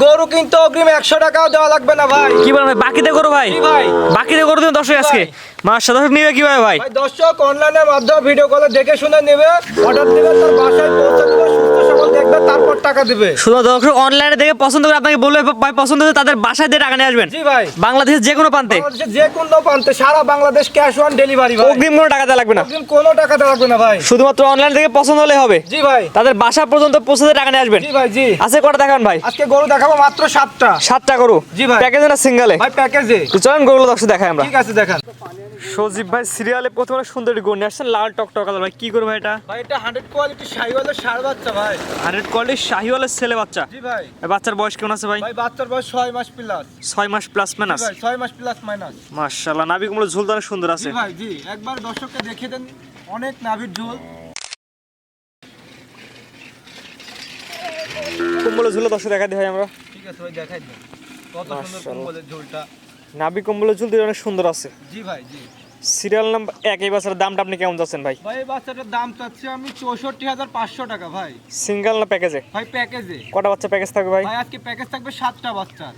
গরু কিন্তু অগ্রিম 100 টাকাও দেওয়া লাগবে না ভাই। কি বলেন ভাই, বাকিতে গরু ভাই? জি ভাই, বাকিতে গরু দিন দর্শক আজকে। মাশাআল্লাহ, দর্শক নিবে কিভাবে ভাই? ভাই দর্শক অনলাইনের মাধ্যমে ভিডিও কলে দেখে শুনে নেবে, অর্ডার দিবে, তার বাসায় পৌঁছে দিবে, সুস্থ সবল দেখবে, তারপর টাকা দিবে। শুধু দর্শক অনলাইনে দেখে পছন্দ করে আপনাকে বলবে ভাই পছন্দ হলে তাদের বাসায় দিয়ে টাকা নিয়ে আসবেন। জি ভাই, বাংলাদেশের যে কোনো প্রান্তে বাংলাদেশের যে কোনো প্রান্তে, সারা বাংলাদেশ ক্যাশ অন ডেলিভারি ভাই। অগ্রিম কোনো টাকা দেওয়া লাগবে না, অগ্রিম কোনো টাকা দেওয়া লাগবে না ভাই। শুধুমাত্র অনলাইন থেকে পছন্দ হলে হবে। জি ভাই, তাদের বাসা পর্যন্ত পৌঁছে দিয়ে টাকা নিয়ে আসবেন। জি ভাই, জি। আছে কটা দেখান ভাই? আজকে গরু দেখাবো মাত্র 7টা। 7টা গরু। জি ভাই। প্যাকেজে না সিঙ্গেলে? ভাই প্যাকেজে। তো চলেন গরুগুলো দর্শক দেখাই আমরা। ঠিক আছে, দেখান। সজীব ভাই সিরিয়ালে প্রথমে সুন্দর একটি গরু নিয়ে আসছেন, লাল টকটক কালার। ভাই কি করবে ভাই এটা? ভাই এটা 100 কোয়ালিটি শাহিওয়ালের ষাঁড় বাচ্চা ভাই। 100 কোয়ালিটির শাহিওয়ালের ছেলে বাচ্চা। জি ভাই। এই বাচ্চার বয়স কেমন আছে ভাই? ভাই বাচ্চার বয়স 6 মাস প্লাস। 6 মাস প্লাস জি মাইনাস। ভাই, 6 মাস প্লাস মাইনাস। মাশাআল্লাহ, নাভি কুমড়ো ঝুলদার সুন্দর আছে। জি ভাই, জি। একবার দর্শককে দেখিয়ে দেন, অনেক নাভির ঝোল। কুমড়ো ঝুলো দর্শক দেখা দিই ভাই আমরা। ঠিক আছে ভাই, দেখাই দেন কত সুন্দর মাশাআল্লাহ। কম্বলের ঝোলটা। নাভি কুমড়ো ঝুল দিয়ে অনেক সুন্দর আছে। জি ভাই, জি। সিরিয়াল নাম্বার 1 এই বাচ্চার দামটা আপনি কেমন যাচ্ছেন ভাই? ভাই এই বাচ্চাটার দাম চাচ্ছি আমি 64,500 টাকা ভাই। সিঙ্গেল না প্যাকেজে? ভাই প্যাকেজে। কটা বাচ্চা প্যাকেজ থাকবে ভাই? ভাই আজকে প্যাকেজ থাকবে 7টা বাচ্চার।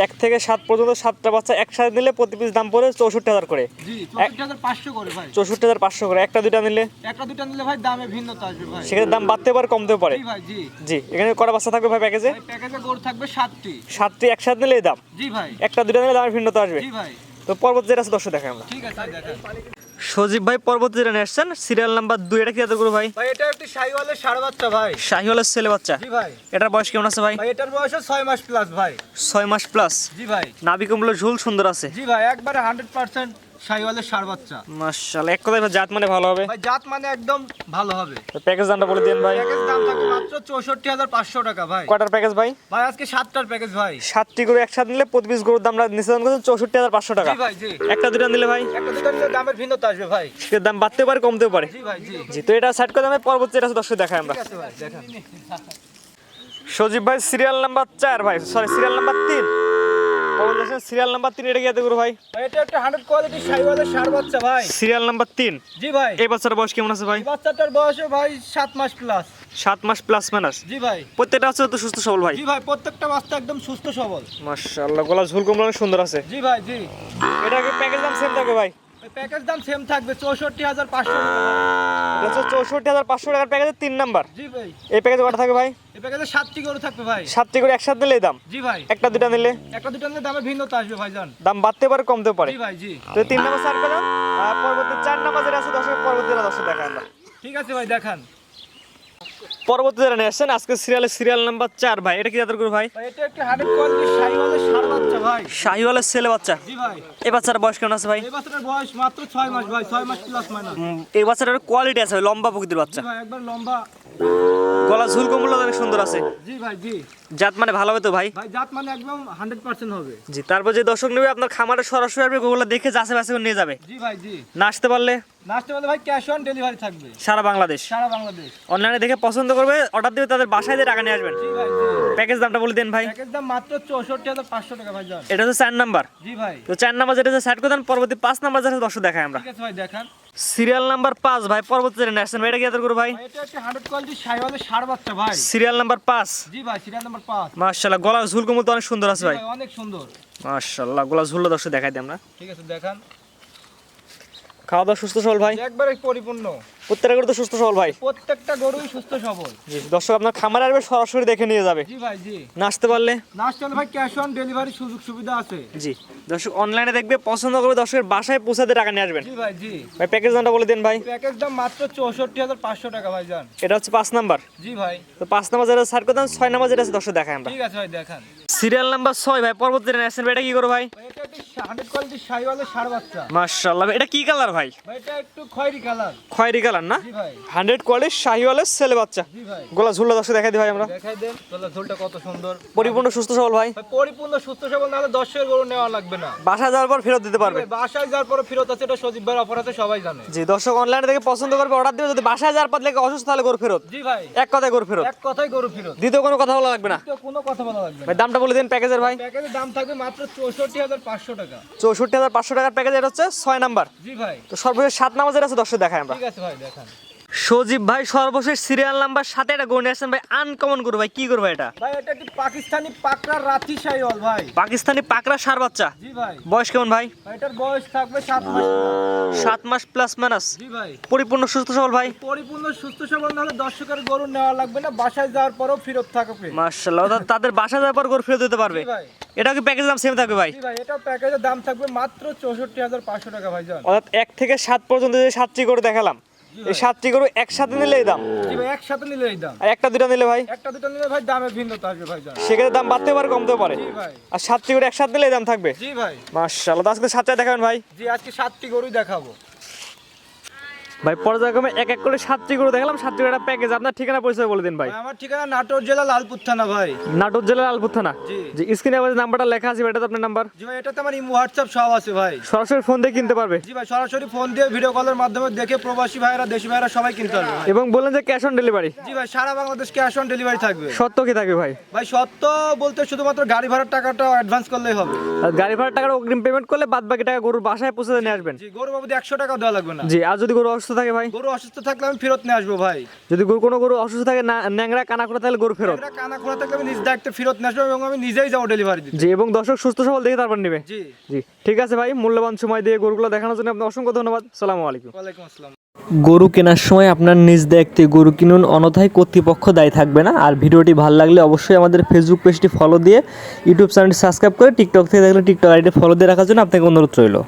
1 থেকে 7 পর্যন্ত 7টা বাচ্চা একসাথে নিলে প্রতি পিস দাম পড়ে 64,000 করে। জি, 64,500 করে ভাই। 64,500 করে। একটা দুইটা নিলে? একটা দুটো নিলে ভাই দামে ভিন্নতা আসবে ভাই। সেক্ষেত্রে দাম বাড়তে পারে কমতেও পারে। জি ভাই, জি। জি, এখানে কটা বাচ্চা থাকবে ভাই প্যাকেজে? ভাই প্যাকেজে গরু থাকবে 7টি। 7টি একসাথে নিলে এই দাম। জি ভাই, একটা দুইটা নিলে দামের ভিন্নতা আসবে। জি ভাই। তো পর্বত যেটা আছে দর্শক দেখাই আমরা। ঠিক আছে, দেখান। সজীব ভাই পর্বত যেটা নিয়ে আসছেন সিরিয়াল নাম্বার 2, এটা কি এত করে ভাই? ভাই এটা একটি শাহিওয়ালের ষাঁড় বাচ্চা ভাই। শাহিওয়ালের ছেলে বাচ্চা। জি ভাই। এটার বয়স কেমন আছে ভাই? ভাই এটার বয়স 6 মাস প্লাস ভাই। 6 মাস প্লাস। জি ভাই, নাভি কুমড়ো ঝুল সুন্দর আছে। জি ভাই। একবারে 100% শাহিওয়ালের ষাঁড় বাচ্চা। মাশাআল্লাহ, এক কথায় ভাই জাত মানে ভালো হবে। ভাই জাত মানে একদম ভালো হবে। তো প্যাকেজ দামটা বলে দেন ভাই। প্যাকেজ দাম থাকবে মাত্র 64,500 টাকা ভাই। কটার প্যাকেজ ভাই? ভাই আজকে 7টার প্যাকেজ ভাই। 7টি গরু একসাথে নিলে প্রতি পিস গরুর দাম নির্ধারণ করছেন 64,500 টাকা। জি ভাই, জি। একটা দুইটা নিলে ভাই? একটা দুটো নিলে দামের ভিন্নতা আসবে ভাই। সেটার দাম বাড়তেও পারে কমতেও পারে। জি ভাই, জি। জি, তো এটা সাইড করে দামে পর্বত যেটা আছে দর্শক দেখাই আমরা। ঠিক আছে ভাই, দেখান। সজীব ভাই সিরিয়াল নাম্বার 4 ভাই, sorry serial number 3। Serial number 3 এটা কি এত করে ভাই? ভাই এটা একটা 100 কোয়ালিটি শাহিওয়ালের ষাঁড় বাচ্চা ভাই। Serial number 3। জি ভাই। এই বাচ্চার বয়স কেমন আছে ভাই? এই বাচ্চাটার বয়স ভাই 7 মাস প্লাস। 7 মাস প্লাস মাইনাস। জি ভাই, প্রত্যেকটা আছে তো সুস্থ সবল ভাই? জি ভাই। প্রত্যেকটা বাচ্চা একদম সুস্থ সবল। মাশাআল্লাহ, গলা ঝুল কুমড়ো অনেক সুন্দর আছে। জি ভাই, জি। এটা কি প্যাকেজ দাম সেম থাকবে ভাই? এই প্যাকেজ দাম সেম থাকবে 64,500 টাকা ভাই। এটা হচ্ছে 64,500 টাকার প্যাকেজে 3 নাম্বার। জি ভাই। এই প্যাকেজে কটা থাকবে ভাই? এই প্যাকেজে 7টি গরু থাকবে ভাই। 7টি করে একসাথে নিলে এই দাম। জি ভাই। একটা দুইটা নিলে একটা দুটো নিলে দামের ভিন্নতা আসবে ভাইজান। দাম বাড়তে পারে কমতেও পারে। জি ভাই, জি। তো 3 নাম্বার সাইড করে পরবর্তী 4 নাম্বার যেটা আছে দর্শক পরবর্তী দর্শক দেখাই আমরা। ঠিক আছে ভাই, দেখান। পরবর্তী যেটা নিয়ে আসছেন আজকে সিরিয়াল নাম্বার 4 ভাই, এটা কি জাতের গরু ভাই? ভাই এটা একটা 100 কোয়ালিটি শাহিওয়ালের ষাঁড় বাচ্চা ভাই। শাহিওয়ালের ছেলে বাচ্চা। জি ভাই। এই বাচ্চার বয়স কেমন আছে ভাই? এই বাচ্চাটার বয়স মাত্র 6 মাস ভাই, 6 মাস প্লাস মাইনাস। এই বাচ্চাটার কোয়ালিটি আছে ভাই, লম্বা প্রকৃতির বাচ্চা। জি ভাই, একবার লম্বা। গলা ঝুল কুমড়ো অনেক সুন্দর আছে। জি ভাই, জি। জাত মানে ভালো হবে তো ভাই? ভাই জাত মানে একদম 100% হবে। জি, তারপর যে দর্শক নেবে আপনার খামারে সরাসরি আপনি গরুগুলো দেখে যাচাই বাছাই করে নিয়ে যাবে। জি ভাই, জি। না আসতে পারলে লাস্টে বলে ভাই ক্যাশ অন ডেলিভারি থাকবে সারা বাংলাদেশ। সারা বাংলাদেশ। অনলাইনে দেখে পছন্দ করবে, অর্ডার দিবে, তাদের বাসায় দিয়ে টাকা নিয়ে আসবেন। জি ভাই, জি। প্যাকেজ দামটা বলে দেন ভাই। প্যাকেজ দাম মাত্র 64,500 টাকা ভাইজান। এটা হচ্ছে 4 নাম্বার। জি ভাই। তো 4 নাম্বার যেটা সাইড করে দেন, পরবর্তী 5 নাম্বার যেটা দর্শক দেখাই আমরা। ঠিক আছে ভাই, দেখান। সিরিয়াল নাম্বার 5 ভাই, পরবর্তী যেটা নিয়ে আসছেন ভাই, এটা কি জাতের গরু ভাই? ভাই এটা একটা 100 কোয়ালিটি শাহিওয়ালের ষাঁড় বাচ্চা ভাই। Serial number 5। জি ভাই, সিরিয়াল নাম্বার 5। মাশাআল্লাহ, গলার ঝুল কুমড়ো তো অনেক সুন্দর আছে ভাই। ভাই অনেক সুন্দর। মাশাআল্লাহ, গলা ঝুল দর্শক দেখাই দিই আমরা। ঠিক আছে, দেখান। খাওয়া দাওয়া সুস্থ সবল ভাই? একবারে পরিপূর্ণ। প্রত্যেকটা গরু তো সুস্থ সবল ভাই? প্রত্যেকটা গরুই সুস্থ সবল। জি, দর্শক আপনার খামারে আসবে সরাসরি দেখে নিয়ে যাবে। জি ভাই, জি। না আসতে পারলে না আসতে হলে ভাই ক্যাশ অন ডেলিভারি সুযোগ সুবিধা আছে। জি, দর্শক অনলাইনে দেখবে, পছন্দ করবে, দর্শকের বাসায় পৌঁছাতে টাকা নিয়ে আসবেন। জি ভাই, জি। ভাই প্যাকেজ দামটা বলে দেন ভাই। প্যাকেজ দাম মাত্র 64,500 টাকা ভাইজান। এটা হচ্ছে 5 নাম্বার। জি ভাই। তো 5 নাম্বার যেটা সাইড করে দেন, 6 নাম্বার যেটা আছে দর্শক দেখাই আমরা। ঠিক আছে ভাই, দেখান। সিরিয়াল নাম্বার 6 ভাই, পরবর্তী যেটা নিয়ে আসছেন ভাই, এটা কি করো ভাই? ভাই এটা একটা 100 কোয়ালিটি শাহিওয়ালের ষাঁড় বাচ্চা। মাশাআল্লাহ, এটা কি কালার ভাই? ভাই এটা একটু খয়েরি কালার। খয়েরি কালার না? জি ভাই। 100 কোয়ালিটির শাহিওয়ালের ছেলে বাচ্চা। জি ভাই। গলা ঝুলটা দর্শক দেখাই দিই ভাই আমরা। দেখাই দেন গলার ঝোলটা কত সুন্দর। পরিপূর্ণ সুস্থ সবল ভাই? ভাই পরিপূর্ণ সুস্থ সবল, নাহলে 10 গরু নেওয়া লাগবে না। বাসায় যাওয়ার পর ফেরত দিতে পারবে। ভাই বাসায় যাওয়ার পরে ফেরত আছে, এটা সজীব ভাইয়ের অফার আছে, সবাই জানে। জি, দর্শক অনলাইনে দেখে পছন্দ করবে, অর্ডার দিবে, যদি বাসায় যাওয়ার পর লেগে অসুস্থ তাহলে গরু ফেরত। জি ভাই। এক কথায় গরু ফেরত, এক কথাই গরু ফেরত। দ্বিতীয় কোনো কথা বলা লাগবে না। তো কোনো কথা বলা লাগবে না। ভাই দামটা বলে দিন প্যাকেজের ভাই। প্যাকেজের দাম থাকবে মাত্র 64,500 টাকা। 64,500 টাকার প্যাকেজ, এটা হচ্ছে 6 নাম্বার। জি ভাই। তো সর্বশেষ 7 নাম্বার যেটা আছে দর্শক দেখাই আমরা। ঠিক আছে ভাই, দেখান। সজীব ভাই সর্বশেষ সিরিয়াল নাম্বার 7 এটা গরু নিয়ে আসছেন ভাই, আনকমন গরু ভাই, কি গরু ভাই এটা? ভাই এটা একটি পাকিস্তানি পাকড়া রাতি শাইওয়াল ভাই। পাকিস্তানি পাকড়া সার বাচ্চা। জি ভাই। বয়স কেমন ভাই? ভাই এটার বয়স থাকবে 7 মাস। 7 মাস প্লাস মাইনাস। জি ভাই। পরিপূর্ণ সুস্থ সবল ভাই। পরিপূর্ণ সুস্থ সবল না হলে দর্শকের গরু নেওয়া লাগবে না, বাসায় যাওয়ার পরেও ফেরত থাকবে। মাশাআল্লাহ, তাদের বাসা যাওয়ার পর গরু ফেরত দিতে পারবে। জি ভাই। এটা কি প্যাকেজ দাম সেম থাকবে ভাই? জি ভাই, এটা প্যাকেজের দাম থাকবে মাত্র 64,500 টাকা ভাইজান। অর্থাৎ 1 থেকে 7 পর্যন্ত যে 7টি গরু দেখালাম, এই 7টি গরু একসাথে নিলে এই দাম। জি ভাই, একসাথে নিলে এই দাম। আর একটা দুটো নিলে ভাই? একটা দুটো নিলে ভাই দামে ভিন্নতা আসবে ভাইজান। সেক্ষেত্রে দাম বাড়তে পারে কমতেও পারে। জি ভাই। আর 7টি গরু একসাথে নিলে এই দাম থাকবে। জি ভাই। মাশাআল্লাহ, তো আজকে 7টা দেখাবেন ভাই? জি, আজকে 7টি গরুই দেখাবো ভাই। পর্যায়ক্রমে এক এক করে 7টি গরু দেখালাম, 7টি গরু একটা প্যাকেজ। আপনার ঠিকানা পরিচয় বলে দিন ভাই। ভাই, আমার ঠিকানা নাটোর জেলা লালপুর থানা ভাই। নাটোর জেলার আলপুর থানা। জি। যে স্ক্রিনে আবার নাম্বারটা লেখা আছে, এটা তো আপনার নাম্বার। জি ভাই, এটাতে আমার ইমো হোয়াটসঅ্যাপ সব আছে ভাই। সরাসরি ফোন দিয়ে কিনতে পারবে? জি ভাই, সরাসরি ফোন দিয়ে ভিডিও কলের মাধ্যমে দেখে প্রবাসী ভাইরা দেশি ভাইরা সবাই কিনতে পারবে ভাই। এবং বললেন যে ক্যাশ অন ডেলিভারি। জি ভাই, সারা বাংলাদেশ ক্যাশ অন ডেলিভারি থাকবে। সত্য কি থাকবে ভাই? ভাই সত্য বলতে শুধুমাত্র গাড়ি ভাড়ার টাকাটা অ্যাডভান্স করলেই হবে। আর গাড়ি ভাড়ার টাকাটা অগ্রিম পেমেন্ট করলে বাদ বাকি টাকা গরুর বাসায় পৌঁছে নিয়ে আসবেন। জি, গরু বাবদ 100 টাকা দেওয়া লাগবে না। জি। আর যদি গরু অসুস্থ থাকে ভাই? গরু অসুস্থ থাকলে আমি ফেরত নিয়ে আসবো ভাই। যদি কোনো গরু অসুস্থ থাকে, না ন্যাংরা কানা খোলা থাকলে গরু ফেরত। এটা কানা খোলা থাকলে আমি নিজ দায়িত্বে ফেরত নিয়ে আসবো এবং আমি নিজেই যাবো ডেলিভারি দিতে। জি। এবং দর্শক সুস্থ সবল দেখে তারপর নেবে। জি। জি, ঠিক আছে ভাই। মূল্যবান সময় দিয়ে গরুগুলো দেখানোর জন্য আপনার অসংখ্য ধন্যবাদ। আসসালামু আলাইকুম। ওয়ালাইকুম আসসালাম। গরু কেনার সময় আপনার নিজ দায়িত্বে গরু কিনুন, অন্যথায় কর্তৃপক্ষ দায়ী থাকবে না। আর ভিডিওটি ভালো লাগলে অবশ্যই আমাদের ফেসবুক পেজটি ফলো দিয়ে, ইউটিউব চ্যানেলটি সাবস্ক্রাইব করে, টিকটক থেকে দেখলে টিকটক আইডি ফলো দিয়ে রাখার জন্য আপনাকে অনুরোধ রইল।